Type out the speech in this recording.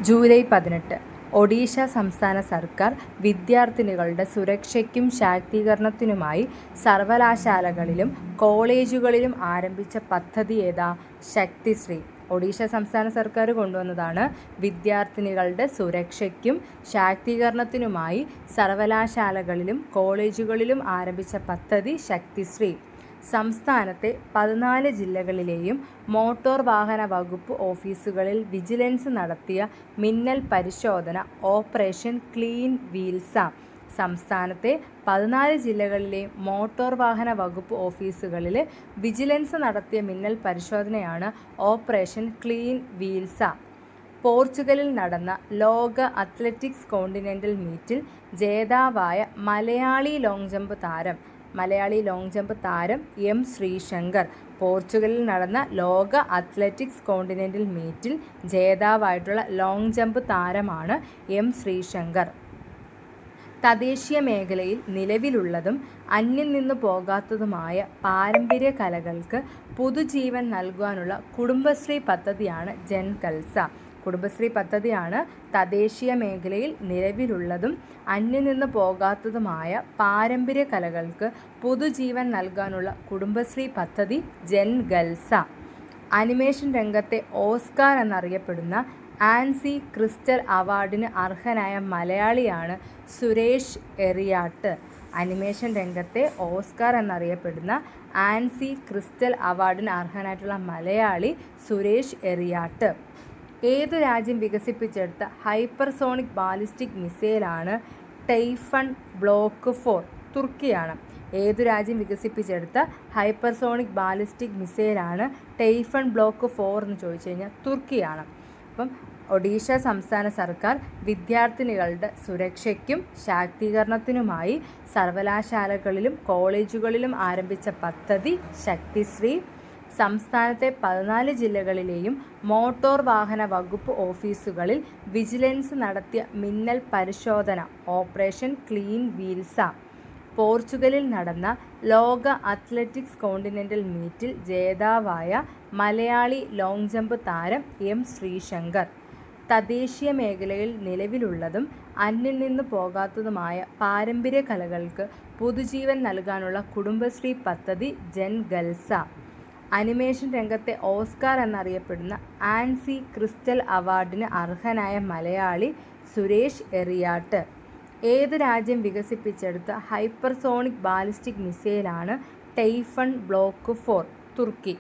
July 18 Odisha സംസ്ഥാന സർക്കാർ വിദ്യാർത്ഥിനികളുടെ സുരക്ഷയ്ക്കും ശാക്തീകരണത്തിനുമായി സർവകലാശാലകളിലും കോളേജുകളിലും ആരംഭിച്ച പദ്ധതി ഏതാ? ശക്തിശ്രീ. ഒഡീഷ സംസ്ഥാന സർക്കാർ കൊണ്ടുവന്നതാണ്. വിദ്യാർത്ഥിനികളുടെ സുരക്ഷയ്ക്കും ശാക്തീകരണത്തിനുമായി സർവകലാശാലകളിലും കോളേജുകളിലും ആരംഭിച്ച പദ്ധതി ശക്തിശ്രീ. സംസ്ഥാനത്തെ 14 ജില്ലകളിലെയും മോട്ടോർ വാഹന വകുപ്പ് ഓഫീസുകളിൽ വിജിലൻസ് നടത്തിയ മിന്നൽ പരിശോധന ഓപ്പറേഷൻ ക്ലീൻ വീൽസ്. സംസ്ഥാനത്തെ 14 ജില്ലകളിലെ മോട്ടോർ വാഹന വകുപ്പ് ഓഫീസുകളിൽ വിജിലൻസ് നടത്തിയ മിന്നൽ പരിശോധനയാണ് ഓപ്പറേഷൻ ക്ലീൻ വീൽസ്. പോർച്ചുഗലിൽ നടന്ന ലോക അത്ലറ്റിക്സ് കോണ്ടിനെൻ്റൽ മീറ്റിൽ ജേതാവായ മലയാളി ലോങ് ജമ്പ് താരം എം ശ്രീശങ്കർ. പോർച്ചുഗലിൽ നടന്ന ലോക അത്ലറ്റിക്സ് കോണ്ടിനെൻ്റൽ മീറ്റിൽ ജേതാവായിട്ടുള്ള ലോങ് ജമ്പ് താരമാണ് എം ശ്രീശങ്കർ. തദ്ദേശീയ മേഖലയിൽ നിലവിലുള്ളതും അന്യം നിന്നു പോകാത്തതുമായ പാരമ്പര്യ കലകൾക്ക് പുതുജീവൻ നൽകുവാനുള്ള കുടുംബശ്രീ പദ്ധതിയാണ് ജൻകൽസ. കുടുംബശ്രീ പദ്ധതിയാണ് തദ്ദേശീയ മേഖലയിൽ നിലവിലുള്ളതും അന്യം നിന്ന് പോകാത്തതുമായ പാരമ്പര്യ കലകൾക്ക് പുതുജീവൻ നൽകാനുള്ള കുടുംബശ്രീ പദ്ധതി ജൻകൽസ. അനിമേഷൻ രംഗത്തെ ഓസ്കാർ എന്നറിയപ്പെടുന്ന ആൻസി ക്രിസ്റ്റൽ അവാർഡിന് അർഹനായ മലയാളിയാണ് സുരേഷ് എറിയാട്ട്. അനിമേഷൻ രംഗത്തെ ഓസ്കാർ എന്നറിയപ്പെടുന്ന ആൻസി ക്രിസ്റ്റൽ അവാർഡിന് അർഹനായിട്ടുള്ള മലയാളി സുരേഷ് എറിയാട്ട്. ഏതു രാജ്യം വികസിപ്പിച്ചെടുത്ത ഹൈപ്പർസോണിക് ബാലിസ്റ്റിക് മിസൈലാണ് ടൈഫൺ ബ്ലോക്ക് 4? തുർക്കിയാണ്. ഏതു രാജ്യം വികസിപ്പിച്ചെടുത്ത ഹൈപ്പർസോണിക് ബാലിസ്റ്റിക് മിസൈലാണ് ടൈഫൺ ബ്ലോക്ക് 4 എന്ന് ചോദിച്ചു കഴിഞ്ഞാൽ തുർക്കിയാണ്. അപ്പം ഒഡീഷ സംസ്ഥാന സർക്കാർ വിദ്യാർത്ഥിനികളുടെ സുരക്ഷയ്ക്കും ശാക്തീകരണത്തിനുമായി സർവകലാശാലകളിലും കോളേജുകളിലും ആരംഭിച്ച പദ്ധതി ശക്തിശ്രീ. സംസ്ഥാനത്തെ 14 ജില്ലകളിലെയും മോട്ടോർ വാഹന വകുപ്പ് ഓഫീസുകളിൽ വിജിലൻസ് നടത്തിയ മിന്നൽ പരിശോധന ഓപ്പറേഷൻ ക്ലീൻ വീൽസ്. പോർച്ചുഗലിൽ നടന്ന ലോക അത്ലറ്റിക്സ് കോണ്ടിനെൻ്റൽ മീറ്റിൽ ജേതാവായ മലയാളി ലോങ് ജമ്പ് താരം എം ശ്രീശങ്കർ. തദ്ദേശീയ മേഖലയിൽ നിലവിലുള്ളതും അന്യം നിന്ന് പോകാത്തതുമായ പാരമ്പര്യ കലകൾക്ക് പുതുജീവൻ നൽകാനുള്ള കുടുംബശ്രീ പദ്ധതി ജൻകൽസ. അനിമേഷൻ രംഗത്തെ ഓസ്കാർ എന്നറിയപ്പെടുന്ന ആൻസി ക്രിസ്റ്റൽ അവാർഡിന് അർഹനായ മലയാളി സുരേഷ് എറിയാട്ട്. ഏത് രാജ്യം വികസിപ്പിച്ചെടുത്ത ഹൈപ്പർസോണിക് ബാലിസ്റ്റിക് മിസൈലാണ് ടൈഫൺ ബ്ലോക്ക് 4? തുർക്കി.